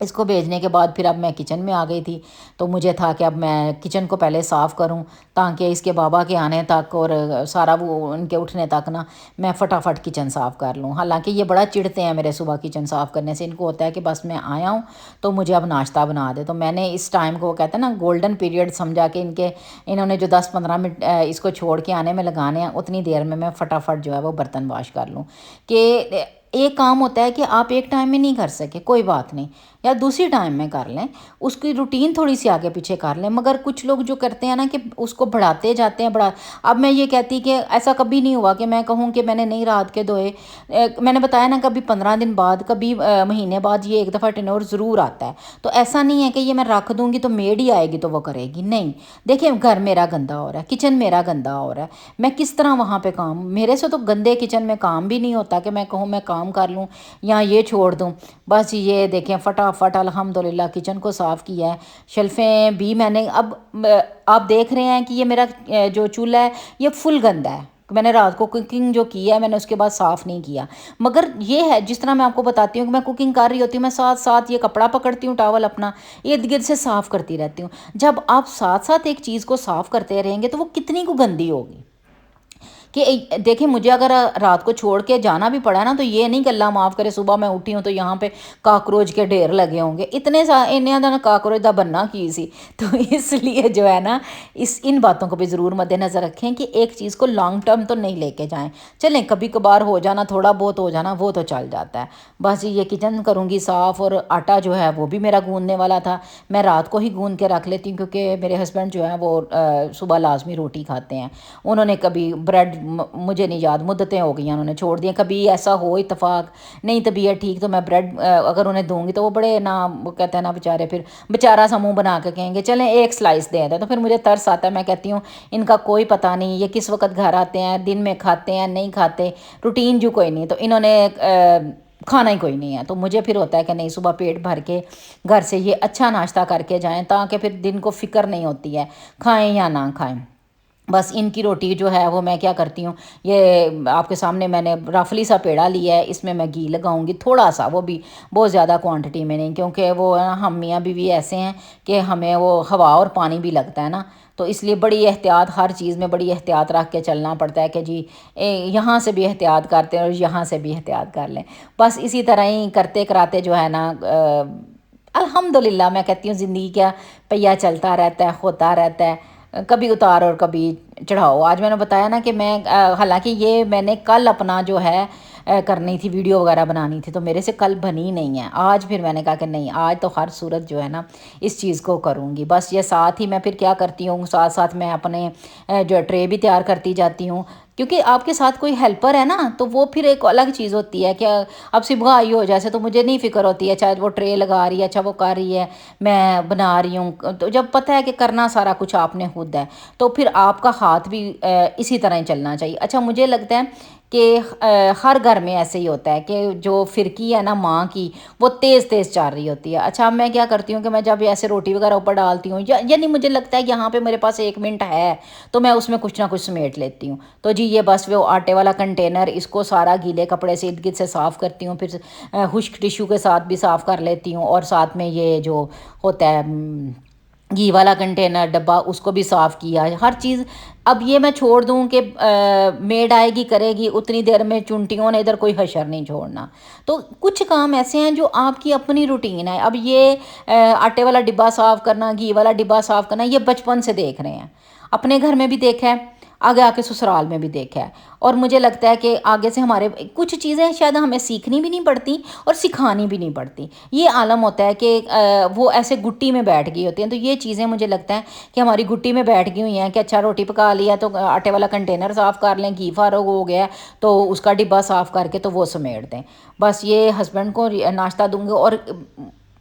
اس کو بھیجنے کے بعد پھر اب میں کچن میں آ گئی تھی، تو مجھے تھا کہ اب میں کچن کو پہلے صاف کروں تاکہ اس کے بابا کے آنے تک اور سارا وہ ان کے اٹھنے تک نا میں فٹافٹ کچن صاف کر لوں۔ حالانکہ یہ بڑا چڑھتے ہیں میرے صبح کچن صاف کرنے سے، ان کو ہوتا ہے کہ بس میں آیا ہوں تو مجھے اب ناشتہ بنا دے۔ تو میں نے اس ٹائم کو وہ کہتے ہیں نا گولڈن پیریڈ سمجھا کہ انہوں نے جو 10-15 منٹ اس کو چھوڑ کے آنے میں لگانے ہیں، اتنی دیر میں فٹافٹ جو ہے وہ برتن واش کر لوں کہ ایک کام ہوتا ہے کہ آپ ایک ٹائم میں نہیں کر سکے، کوئی بات نہیں، یا دوسری ٹائم میں کر لیں، اس کی روٹین تھوڑی سی آگے پیچھے کر لیں۔ مگر کچھ لوگ جو کرتے ہیں نا کہ اس کو بڑھاتے جاتے ہیں اب میں یہ کہتی کہ ایسا کبھی نہیں ہوا کہ میں کہوں کہ میں نے نہیں رات کے دھوئے۔ میں نے بتایا نا کبھی 15 دن بعد، کبھی مہینے بعد یہ ایک دفعہ ٹرن اوور ضرور آتا ہے۔ تو ایسا نہیں ہے کہ یہ میں رکھ دوں گی تو میڈ ہی آئے گی تو وہ کرے گی، نہیں۔ دیکھیں گھر میرا گندا ہو رہا ہے، کچن میرا گندا ہو رہا ہے، میں کس طرح وہاں پہ کام، میرے سے تو گندے کچن میں کام بھی نہیں ہوتا کہ میں کہوں میں کام کر لوں یا یہ چھوڑ دوں۔ بس یہ دیکھیں فٹافٹ الحمدللہ کچن کو صاف کیا ہے، شیلفیں بھی میں نے اب آپ دیکھ رہے ہیں کہ یہ میرا جو چولہا ہے یہ فل گندا ہے، میں نے رات کو کوکنگ جو کی ہے میں نے اس کے بعد صاف نہیں کیا۔ مگر یہ ہے جس طرح میں آپ کو بتاتی ہوں کہ میں کوکنگ کر رہی ہوتی ہوں، میں ساتھ ساتھ یہ کپڑا پکڑتی ہوں ٹاول اپنا ارد گرد سے صاف کرتی رہتی ہوں۔ جب آپ ساتھ ساتھ ایک چیز کو صاف کرتے رہیں گے تو وہ کتنی کو گندی ہوگی کہ دیکھیں مجھے اگر رات کو چھوڑ کے جانا بھی پڑا نا تو یہ نہیں کہ اللہ معاف کرے صبح میں اٹھی ہوں تو یہاں پہ کاکروچ کے ڈھیر لگے ہوں گے، انہیں دا کاکروچ دا بننا کی سی۔ تو اس لیے جو ہے نا ان باتوں کو بھی ضرور مد نظر رکھیں کہ ایک چیز کو لانگ ٹرم تو نہیں لے کے جائیں، چلیں کبھی کبھار ہو جانا، تھوڑا بہت ہو جانا وہ تو چل جاتا ہے۔ بس یہ کچن کروں گی صاف، اور آٹا جو ہے وہ بھی میرا گوندنے والا تھا، میں رات کو ہی گوند کے رکھ لیتی ہوں کیونکہ میرے ہسبینڈ جو ہیں وہ صبح لازمی روٹی کھاتے ہیں۔ انہوں نے کبھی بریڈ مجھے نہیں یاد مدتیں ہو گئی ہیں انہوں نے چھوڑ دیا، کبھی ایسا ہو اتفاق نہیں طبیعت ٹھیک تو میں بریڈ اگر انہیں دوں گی تو وہ بڑے نا وہ کہتے ہیں نا بیچارے، پھر بیچارہ سا منہ بنا کے کہیں گے چلیں ایک سلائس دے دیں، تو پھر مجھے ترس آتا ہے، میں کہتی ہوں ان کا کوئی پتہ نہیں یہ کس وقت گھر آتے ہیں، دن میں کھاتے ہیں نہیں کھاتے، روٹین جو کوئی نہیں، تو انہوں نے کھانا ہی کوئی نہیں ہے۔ تو مجھے پھر ہوتا ہے کہ نہیں صبح پیٹ بھر کے گھر سے یہ اچھا ناشتہ کر کے جائیں تاکہ پھر دن کو فکر نہیں ہوتی ہے کھائیں یا نہ کھائیں۔ بس ان کی روٹی جو ہے وہ میں کیا کرتی ہوں، یہ آپ کے سامنے میں نے رفلی سا پیڑا لیا ہے، اس میں میں گھی لگاؤں گی تھوڑا سا، وہ بھی بہت زیادہ کوانٹٹی میں نہیں، کیونکہ وہ ہم میاں بیوی ایسے ہیں کہ ہمیں وہ ہوا اور پانی بھی لگتا ہے نا، تو اس لیے بڑی احتیاط، ہر چیز میں بڑی احتیاط رکھ کے چلنا پڑتا ہے کہ جی یہاں سے بھی احتیاط کرتے ہیں اور یہاں سے بھی احتیاط کر لیں۔ بس اسی طرح ہی کرتے کراتے جو ہے نا الحمدللہ میں کہتی ہوں زندگی کا پہیہ چلتا رہتا ہے، ہوتا رہتا ہے، کبھی اتار اور کبھی چڑھاؤ۔ آج میں نے بتایا نا کہ میں حالانکہ یہ میں نے کل اپنا جو ہے کرنی تھی، ویڈیو وغیرہ بنانی تھی، تو میرے سے کل بنی نہیں ہے، آج پھر میں نے کہا کہ نہیں آج تو ہر صورت جو ہے نا اس چیز کو کروں گی۔ بس یہ ساتھ ہی میں پھر کیا کرتی ہوں، ساتھ ساتھ میں اپنے جو ٹرے بھی تیار کرتی جاتی ہوں، کیونکہ آپ کے ساتھ کوئی ہیلپر ہے نا تو وہ پھر ایک الگ چیز ہوتی ہے کہ اب صبح آئی ہو جیسے تو مجھے نہیں فکر ہوتی ہے، اچھا وہ ٹرے لگا رہی ہے، اچھا وہ کر رہی ہے، میں بنا رہی ہوں، تو جب پتہ ہے کہ کرنا سارا کچھ آپ نے خود ہے تو پھر آپ کا ہاتھ بھی اسی طرح ہی چلنا چاہیے۔ اچھا مجھے لگتا ہے کہ ہر گھر میں ایسے ہی ہوتا ہے کہ جو فرقی ہے نا ماں کی وہ تیز تیز چل رہی ہوتی ہے۔ اچھا اب میں کیا کرتی ہوں کہ میں جب ایسے روٹی وغیرہ اوپر ڈالتی ہوں یعنی مجھے لگتا ہے یہاں پہ میرے پاس 1 منٹ ہے تو میں اس میں کچھ نہ کچھ سمیٹ لیتی ہوں، تو جی یہ بس وہ آٹے والا کنٹینر اس کو سارا گیلے کپڑے سے ارد گرد سے صاف کرتی ہوں، پھر خشک ٹیشو کے ساتھ بھی صاف کر لیتی ہوں، اور ساتھ میں یہ جو ہوتا ہے گھی والا کنٹینر ڈبہ اس کو بھی صاف کیا، ہر چیز۔ اب یہ میں چھوڑ دوں کہ میڈ آئے گی کرے گی، اتنی دیر میں چونٹیوں نے ادھر کوئی حشر نہیں چھوڑنا، تو کچھ کام ایسے ہیں جو آپ کی اپنی روٹین ہے۔ اب یہ آٹے والا ڈبہ صاف کرنا، گھی والا ڈبہ صاف کرنا، یہ بچپن سے دیکھ رہے ہیں، اپنے گھر میں بھی دیکھا ہے، آگے آ کے سسرال میں بھی دیکھا ہے، اور مجھے لگتا ہے کہ آگے سے ہمارے کچھ چیزیں شاید ہمیں سیکھنی بھی نہیں پڑتی اور سکھانی بھی نہیں پڑتی، یہ عالم ہوتا ہے کہ وہ ایسے گٹی میں بیٹھ گئی ہوتی ہیں، تو یہ چیزیں مجھے لگتا ہے کہ ہماری گٹی میں بیٹھ گئی ہوئی ہیں کہ اچھا روٹی پکا لیا تو آٹے والا کنٹینر صاف کر لیں، گھی فارغ ہو گیا تو اس کا ڈبہ صاف کر کے تو وہ سمیٹ دیں، بس یہ ہسبینڈ کو ناشتہ دوں گے۔ اور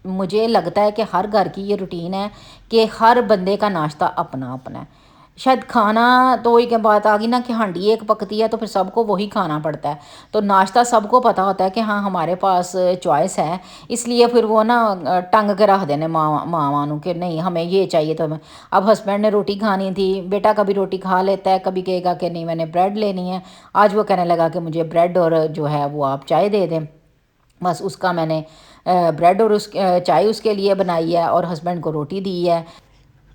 مجھے لگتا ہے کہ ہر گھر کی یہ روٹین ہے کہ ہر بندے کا ناشتہ اپنا اپنا ہے، شاید کھانا تو وہی کہ بات آ گئی نا کہ ہانڈی ایک پکتی ہے تو پھر سب کو وہی کھانا پڑتا ہے، تو ناشتہ سب کو پتہ ہوتا ہے کہ ہاں ہمارے پاس چوائس ہے، اس لیے پھر وہ نا ٹنگ کے رکھ دینے ماں کہ نہیں ہمیں یہ چاہیے، تو اب ہسبینڈ نے روٹی کھانی تھی، بیٹا کبھی روٹی کھا لیتا ہے، کبھی کہے گا کہ نہیں میں نے بریڈ لینی ہے، آج وہ کہنے لگا کہ مجھے بریڈ اور جو ہے وہ آپ چائے دے دیں، بس اس کا میں نے بریڈ اور چائے اس کے لیے بنائی ہے اور ہسبینڈ کو روٹی دی ہے۔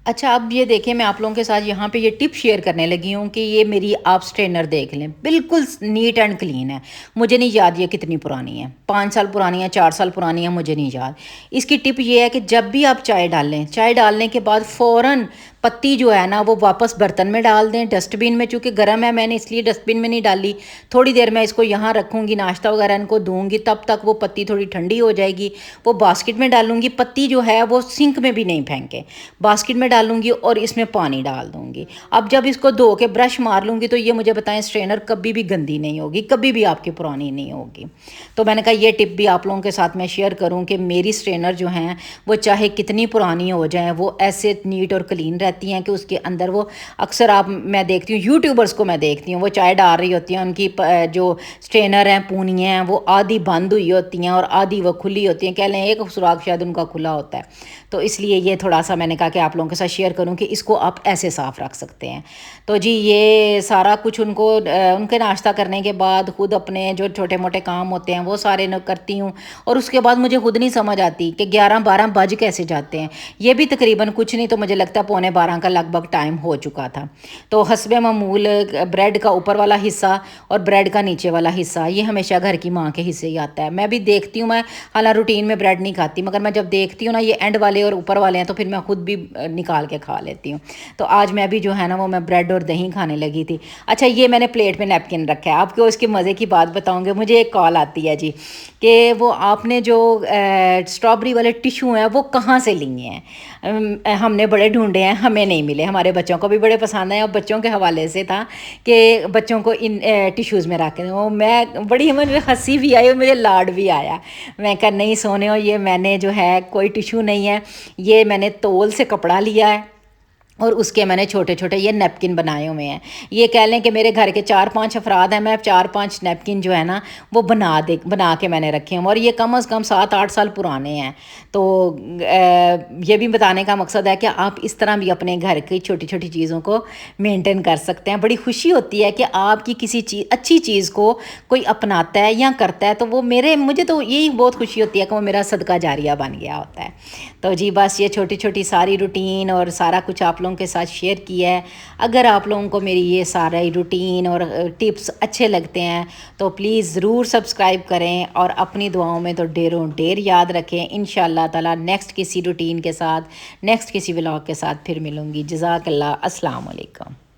اچھا اب یہ دیکھیں میں آپ لوگوں کے ساتھ یہاں پہ یہ ٹپ شیئر کرنے لگی ہوں کہ یہ میری آپ سٹرینر دیکھ لیں، بالکل نیٹ اینڈ کلین ہے۔ مجھے نہیں یاد یہ کتنی پرانی ہے، 5 سال پرانی ہے، 4 سال پرانی ہے، مجھے نہیں یاد۔ اس کی ٹپ یہ ہے کہ جب بھی آپ چائے ڈالیں، چائے ڈالنے کے بعد فوراً پتی جو ہے نا وہ واپس برتن میں ڈال دیں، ڈسٹ بین میں، چونکہ گرم ہے میں نے اس لیے ڈسٹ بین میں نہیں ڈالی۔ تھوڑی دیر میں اس کو یہاں رکھوں گی، ناشتہ وغیرہ ان کو دوں گی، تب تک وہ پتی تھوڑی ٹھنڈی ہو جائے گی، وہ باسکٹ میں ڈالوں گی۔ پتی جو ہے وہ سنک میں بھی نہیں پھینکے، باسکٹ میں ڈالوں گی اور اس میں پانی ڈال دوں گی۔ اب جب اس کو دھو کے برش مار لوں گی تو یہ مجھے بتائیں سٹرینر کبھی بھی گندی نہیں ہوگی، کبھی بھی آپ کی پرانی نہیں ہوگی۔ تو میں نے کہا یہ ٹپ بھی آپ لوگوں کے ساتھ میں شیئر کروں کہ میری سٹرینر جو ہیں وہ چاہے کتنی پرانی ہو جائیں وہ ایسے نیٹ اور کلین رہتی ہیں کہ اس کے اندر وہ اکثر آپ میں دیکھتی ہوں یوٹیوبرز کو میں دیکھتی ہوں وہ چائے ڈال رہی ہوتی ہیں، ان کی جو سٹرینر ہیں پونیاں ہیں وہ آدھی بند ہوئی ہوتی ہیں اور آدھی وہ کھلی ہوتی ہیں، کہہ لیں ایک سراخ شاید ان کا کھلا ہوتا ہے۔ تو اس لیے یہ تھوڑا سا میں نے کہا کہ آپ لوگوں کے ساتھ شیئر کروں کہ اس کو آپ ایسے صاف رکھ سکتے ہیں۔ تو جی یہ سارا کچھ ان کو ان کے ناشتہ کرنے کے بعد خود اپنے جو چھوٹے موٹے کام ہوتے ہیں وہ سارے کرتی ہوں، اور اس کے بعد مجھے خود نہیں سمجھ آتی کہ 11-12 بج کیسے جاتے ہیں۔ یہ بھی تقریباً کچھ نہیں تو مجھے لگتا ہے 11:45 کا لگ بھگ ٹائم ہو چکا تھا۔ تو حسب معمول بریڈ کا اوپر والا حصہ اور بریڈ کا نیچے والا حصہ یہ ہمیشہ گھر کی ماں کے حصے ہی آتا ہے۔ میں بھی دیکھتی ہوں، میں حالانکہ روٹین میں بریڈ نہیں کھاتی، مگر میں جب دیکھتی ہوں نا یہ اینڈ والے اور اوپر والے ہیں تو پھر میں خود بھی نکال کے کھا لیتی ہوں۔ تو آج میں بھی جو ہے نا وہ میں بریڈ اور دہی کھانے لگی تھی۔ اچھا یہ میں نے پلیٹ میں نیپکن رکھا ہے، آپ کو اس کے مزے کی بات بتاؤں گے۔ مجھے ایک کال آتی ہے جی کہ وہ آپ نے جو اسٹرابری والے ٹیشو ہیں وہ کہاں سے لیے ہیں؟ ہم نے بڑے ڈھونڈے ہیں، ہمیں نہیں ملے، ہمارے بچوں کو بھی بڑے پسند ہیں، اور بچوں کے حوالے سے تھا کہ بچوں کو ان ٹیشوز میں رکھ دیں۔ وہ میں بڑی مجھے ہنسی بھی آئی اور مجھے لاڈ بھی آیا۔ میں کہا نہیں سونے ہو، یہ میں نے جو ہے کوئی ٹیشو نہیں ہے، یہ میں نے تول سے کپڑا لیا ہے اور اس کے میں نے چھوٹے چھوٹے یہ نیپکن بنائے ہوئے ہیں۔ یہ کہہ لیں کہ میرے گھر کے 4-5 افراد ہیں، میں 4-5 نیپکن جو ہے نا وہ بنا کے میں نے رکھے ہیں، اور یہ کم از کم 7-8 سال پرانے ہیں۔ تو یہ بھی بتانے کا مقصد ہے کہ آپ اس طرح بھی اپنے گھر کی چھوٹی چھوٹی چیزوں کو مینٹین کر سکتے ہیں۔ بڑی خوشی ہوتی ہے کہ آپ کی کسی چیز اچھی چیز کو کوئی اپناتا ہے یا کرتا ہے، تو وہ مجھے تو یہی بہت خوشی ہوتی ہے کہ وہ میرا صدقہ جاریہ بن گیا ہوتا ہے۔ تو جی بس یہ چھوٹی چھوٹی ساری روٹین اور سارا کچھ آپ لوگوں کے ساتھ شیئر کیا ہے۔ اگر آپ لوگوں کو میری یہ سارا روٹین اور ٹپس اچھے لگتے ہیں تو پلیز ضرور سبسکرائب کریں، اور اپنی دعاؤں میں تو ڈیروں ڈیر یاد رکھیں۔ انشاءاللہ تعالی نیکسٹ کسی روٹین کے ساتھ، نیکسٹ کسی ولاگ کے ساتھ پھر ملوں گی۔ جزاک اللہ، السلام علیکم۔